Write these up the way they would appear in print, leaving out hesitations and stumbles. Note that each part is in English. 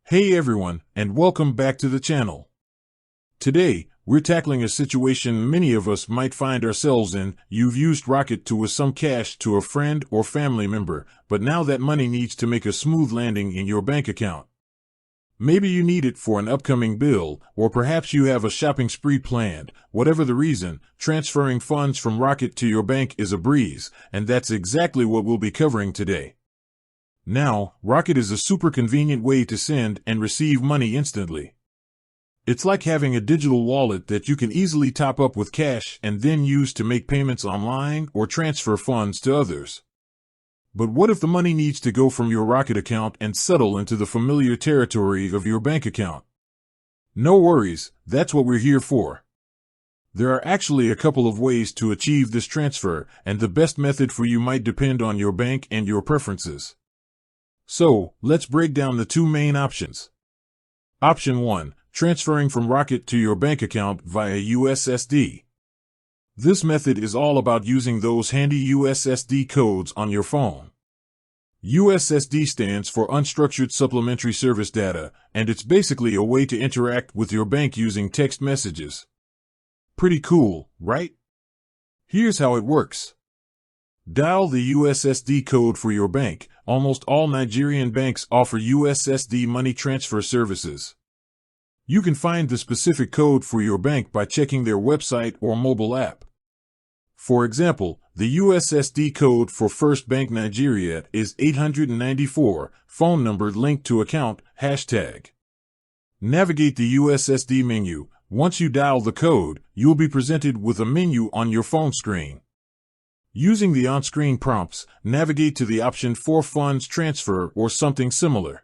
Hey everyone, and welcome back to the channel. Today, we're tackling a situation many of us might find ourselves in. You've used Rocket to with some cash to a friend or family member, but now that money needs to make a smooth landing in your bank account. Maybe you need it for an upcoming bill, or perhaps you have a shopping spree planned. Whatever the reason, transferring funds from Rocket to your bank is a breeze, and that's exactly what we'll be covering today. Now, Rocket is a super convenient way to send and receive money instantly. It's like having a digital wallet that you can easily top up with cash and then use to make payments online or transfer funds to others. But what if the money needs to go from your Rocket account and settle into the familiar territory of your bank account? No worries, that's what we're here for. There are actually a couple of ways to achieve this transfer, and the best method for you might depend on your bank and your preferences. So, let's break down the two main options. Option 1. Transferring from Rocket to your bank account via USSD. This method is all about using those handy USSD codes on your phone. USSD stands for Unstructured Supplementary Service Data, and it's basically a way to interact with your bank using text messages. Pretty cool, right? Here's how it works. Dial the USSD code for your bank. Almost all Nigerian banks offer USSD money transfer services. You can find the specific code for your bank by checking their website or mobile app. For example, the USSD code for First Bank Nigeria is 894, phone number linked to account, #. Navigate the USSD menu. Once you dial the code, you'll be presented with a menu on your phone screen. Using the on-screen prompts, navigate to the option for funds transfer or something similar.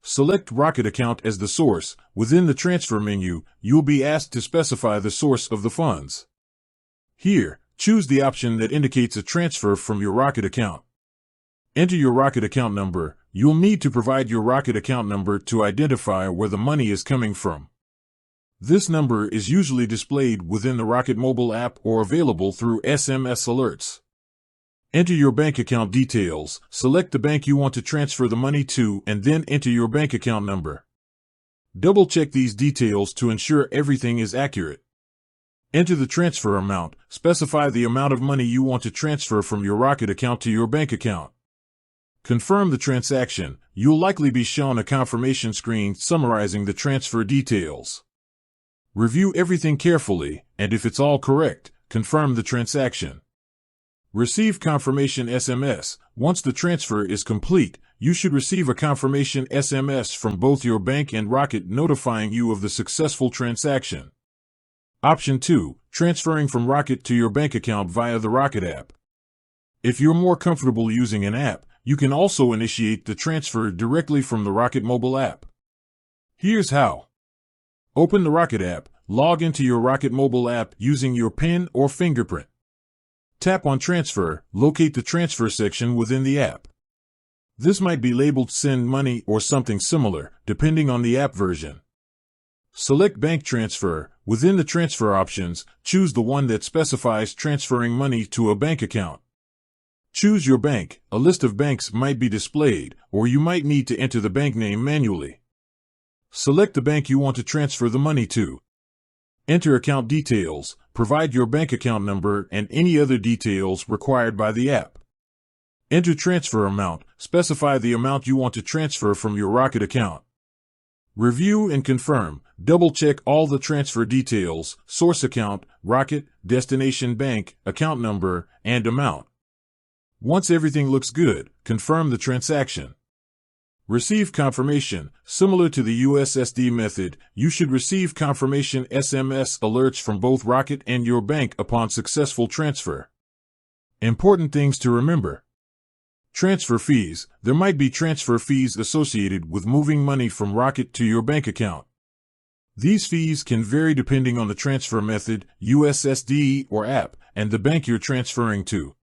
Select Rocket account as the source. Within the transfer menu, you'll be asked to specify the source of the funds. Here, choose the option that indicates a transfer from your Rocket account. Enter your Rocket account number. You'll need to provide your Rocket account number to identify where the money is coming from. This number is usually displayed within the Rocket mobile app or available through SMS alerts. Enter your bank account details. Select the bank you want to transfer the money to and then enter your bank account number. Double-check these details to ensure everything is accurate. Enter the transfer amount. Specify the amount of money you want to transfer from your Rocket account to your bank account. Confirm the transaction. You'll likely be shown a confirmation screen summarizing the transfer details. Review everything carefully, and if it's all correct, confirm the transaction. Receive confirmation SMS. Once the transfer is complete, you should receive a confirmation SMS from both your bank and Rocket notifying you of the successful transaction. Option 2. Transferring from Rocket to your bank account via the Rocket app. If you're more comfortable using an app, you can also initiate the transfer directly from the Rocket mobile app. Here's how. Open the Rocket app. Log into your Rocket mobile app using your PIN or fingerprint. Tap on Transfer. Locate the transfer section within the app. This might be labeled Send Money or something similar, depending on the app version. Select Bank Transfer. Within the transfer options, choose the one that specifies transferring money to a bank account. Choose your bank. A list of banks might be displayed, or you might need to enter the bank name manually. Select the bank you want to transfer the money to. Enter account details. Provide your bank account number and any other details required by the app. Enter transfer amount. Specify the amount you want to transfer from your Rocket account. Review and confirm. Double-check all the transfer details: source account, Rocket, destination bank, account number, and amount. Once everything looks good, confirm the transaction. Receive confirmation. Similar to the USSD method, you should receive confirmation SMS alerts from both Rocket and your bank upon successful transfer. Important things to remember. Transfer fees. There might be transfer fees associated with moving money from Rocket to your bank account. These fees can vary depending on the transfer method, USSD or app, and the bank you're transferring to.